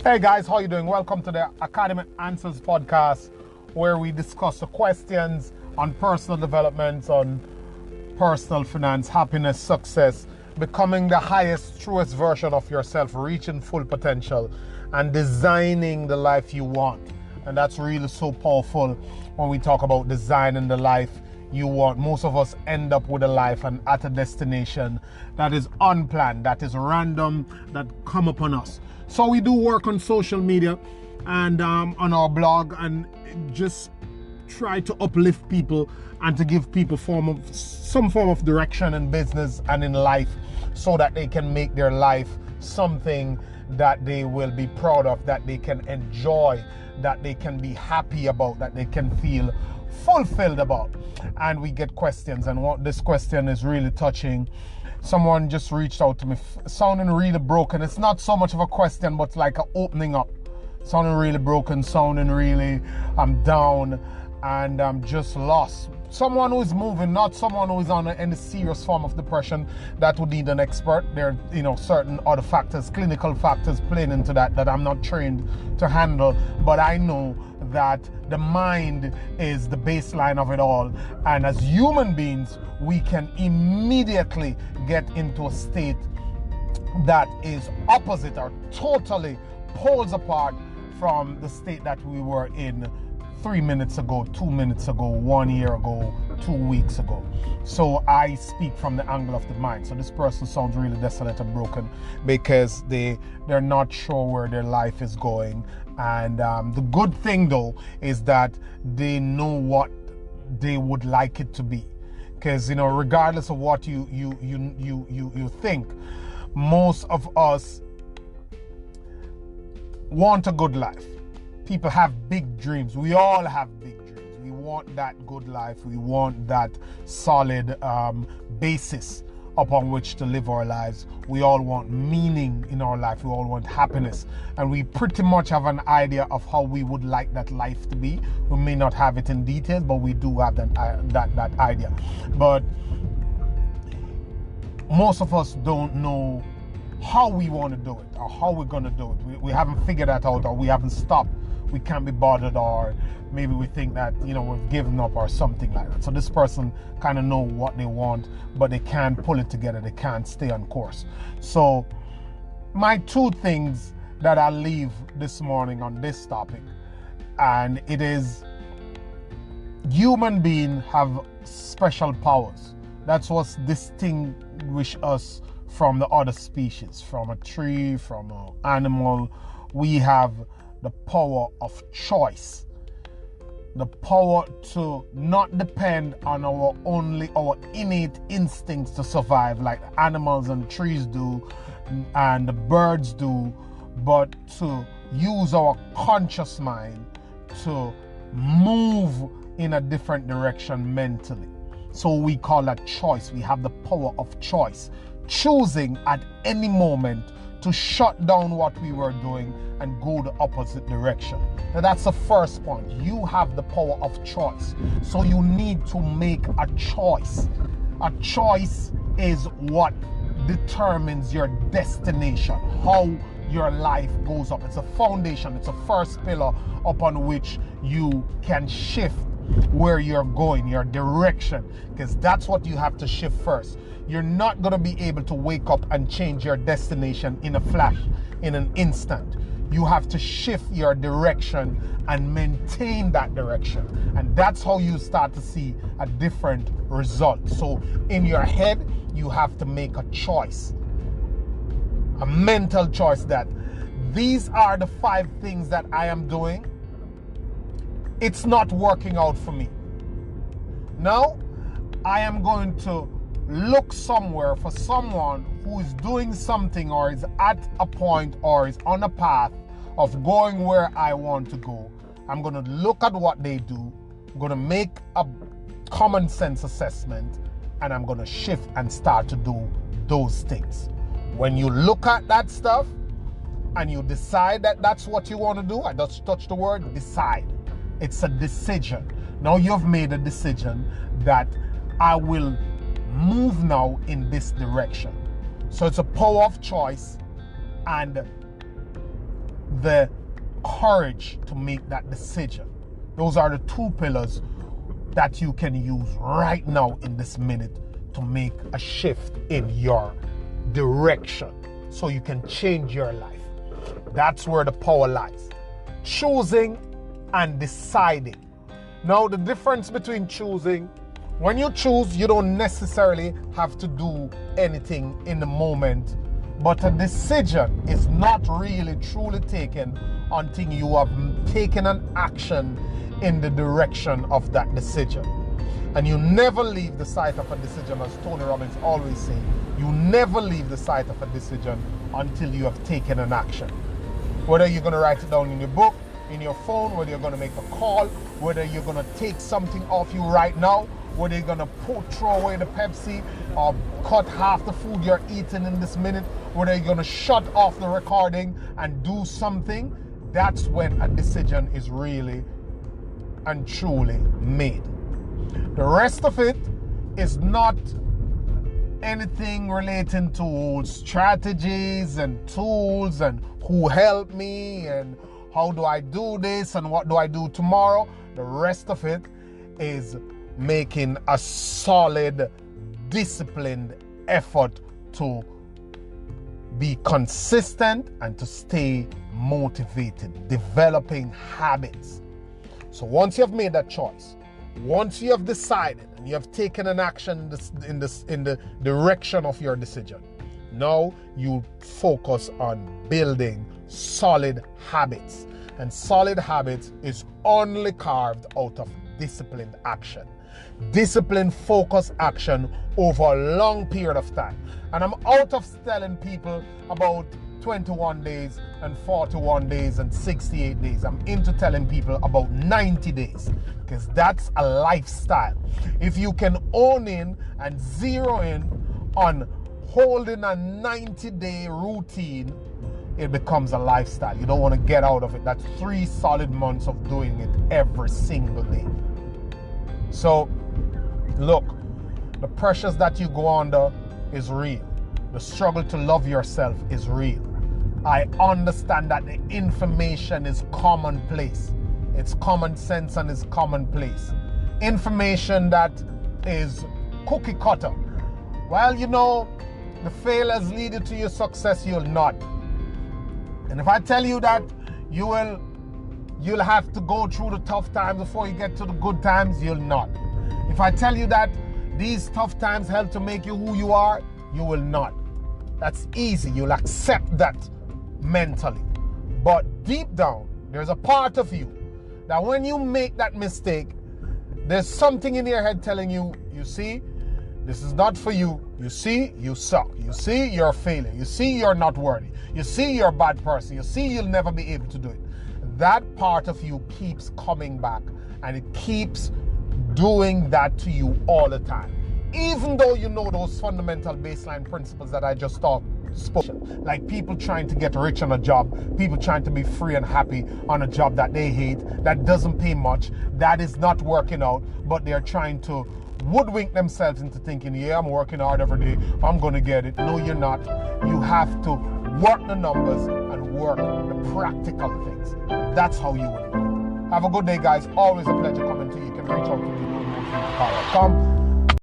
Hey guys, how you doing? Welcome to the Academic Answers podcast, where we discuss the questions on personal development, on personal finance, happiness, success, becoming the highest, truest version of yourself, reaching full potential, and designing the life you want. And that's really so powerful when we talk about designing the life you want. Most of us end up with a life and at a destination that is unplanned, that is random, that come upon us. So we do work on social media and on our blog, and just try to uplift people and to give people some form of direction in business and in life, so that they can make their life something that they will be proud of, that they can enjoy, that they can be happy about, that they can feel fulfilled about. And we get questions, and what this question is really touching. Someone just reached out to me sounding really broken. It's not so much of a question, but like an opening up, sounding really broken, sounding really down, and I'm just lost. Someone who is moving, not someone who is on any serious form of depression that would need an expert. There are certain other factors, clinical factors playing into that I'm not trained to handle, but I know that the mind is the baseline of it all, and as human beings we can immediately get into a state that is opposite or totally poles apart from the state that we were in 3 minutes ago, 2 minutes ago, 1 year ago, 2 weeks ago. So I speak from the angle of the mind. So this person sounds really desolate and broken because they're not sure where their life is going. And the good thing though is that they know what they would like it to be. Because regardless of what you think, most of us want a good life. People have big dreams. We all have big dreams. We want that good life. We want that solid basis upon which to live our lives. We all want meaning in our life. We all want happiness. And we pretty much have an idea of how we would like that life to be. We may not have it in detail, but we do have that idea. But most of us don't know how we want to do it or how we're going to do it. We haven't figured that out, or we haven't stopped. We can't be bothered, or maybe we think that we've given up or something like that. So this person kind of know what they want, but they can't pull it together. They can't stay on course. So my two things that I leave this morning on this topic, and it is, human beings have special powers. That's what distinguishes us from the other species, from a tree, from an animal. We have the power of choice, the power to not depend on our innate instincts to survive, like animals and trees do and the birds do, but to use our conscious mind to move in a different direction mentally. So we call that choice. We have the power of choice, choosing at any moment to shut down what we were doing and go the opposite direction. Now that's the first point. You have the power of choice. So you need to make a choice. A choice is what determines your destination, how your life goes up. It's a foundation. It's a first pillar upon which you can shift where you're going, your direction, because that's what you have to shift first. You're not going to be able to wake up and change your destination in a flash, in an instant. You have to shift your direction and maintain that direction. And that's how you start to see a different result. So in your head, you have to make a choice, a mental choice, that these are the 5 things that I am doing. It's not working out for me. Now, I am going to look somewhere for someone who is doing something, or is at a point, or is on a path of going where I want to go. I'm going to look at what they do. I'm going to make a common sense assessment, and I'm going to shift and start to do those things. When you look at that stuff and you decide that that's what you want to do, I just touch the word decide. It's a decision. Now you've made a decision that I will move now in this direction. So it's a power of choice, and the courage to make that decision. Those are the two pillars that you can use right now in this minute to make a shift in your direction so you can change your life. That's where the power lies. Choosing and deciding. Now, the difference between choosing, when you choose, you don't necessarily have to do anything in the moment, but a decision is not really truly taken until you have taken an action in the direction of that decision. And you never leave the site of a decision, as Tony Robbins always says. You never leave the site of a decision until you have taken an action. Whether you're going to write it down in your book, in your phone, whether you're going to make a call, whether you're going to take something off you right now, whether you're going to throw away the Pepsi or cut half the food you're eating in this minute, whether you're going to shut off the recording and do something, that's when a decision is really and truly made. The rest of it is not anything relating to strategies and tools and who helped me and how do I do this and what do I do tomorrow. The rest of it is making a solid, disciplined effort to be consistent and to stay motivated, developing habits. So once you have made that choice, once you have decided and you have taken an action in the direction of your decision, now you focus on building solid habits. And solid habits is only carved out of disciplined action. Disciplined, focused action over a long period of time. And I'm out of telling people about 21 days and 41 days and 68 days. I'm into telling people about 90 days because that's a lifestyle. If you can own in and zero in on holding a 90-day routine, it becomes a lifestyle. You don't want to get out of it. That's 3 solid months of doing it every single day. So, look, the pressures that you go under is real. The struggle to love yourself is real. I understand that the information is commonplace. It's common sense and it's commonplace. Information that is cookie cutter. Well, you know, the failures lead you to your success, you'll not. And if I tell you that you'll have to go through the tough times before you get to the good times, you'll not. If I tell you that these tough times help to make you who you are, you will not. That's easy. You'll accept that mentally. But deep down, there's a part of you that when you make that mistake, there's something in your head telling you, you see, this is not for you. You see, you suck. You see, you're a failure. You see, you're not worthy. You see, you're a bad person. You see, you'll never be able to do it. That part of you keeps coming back and it keeps doing that to you all the time. Even though you know those fundamental baseline principles that I just spoke, like people trying to get rich on a job, people trying to be free and happy on a job that they hate, that doesn't pay much, that is not working out, but they're trying to woodwink themselves into thinking, yeah, I'm working hard every day, I'm going to get it. No, you're not. You have to work the numbers and work the practical things. That's how you will do it. Have a good day, guys. Always a pleasure coming to you. You can reach out to me at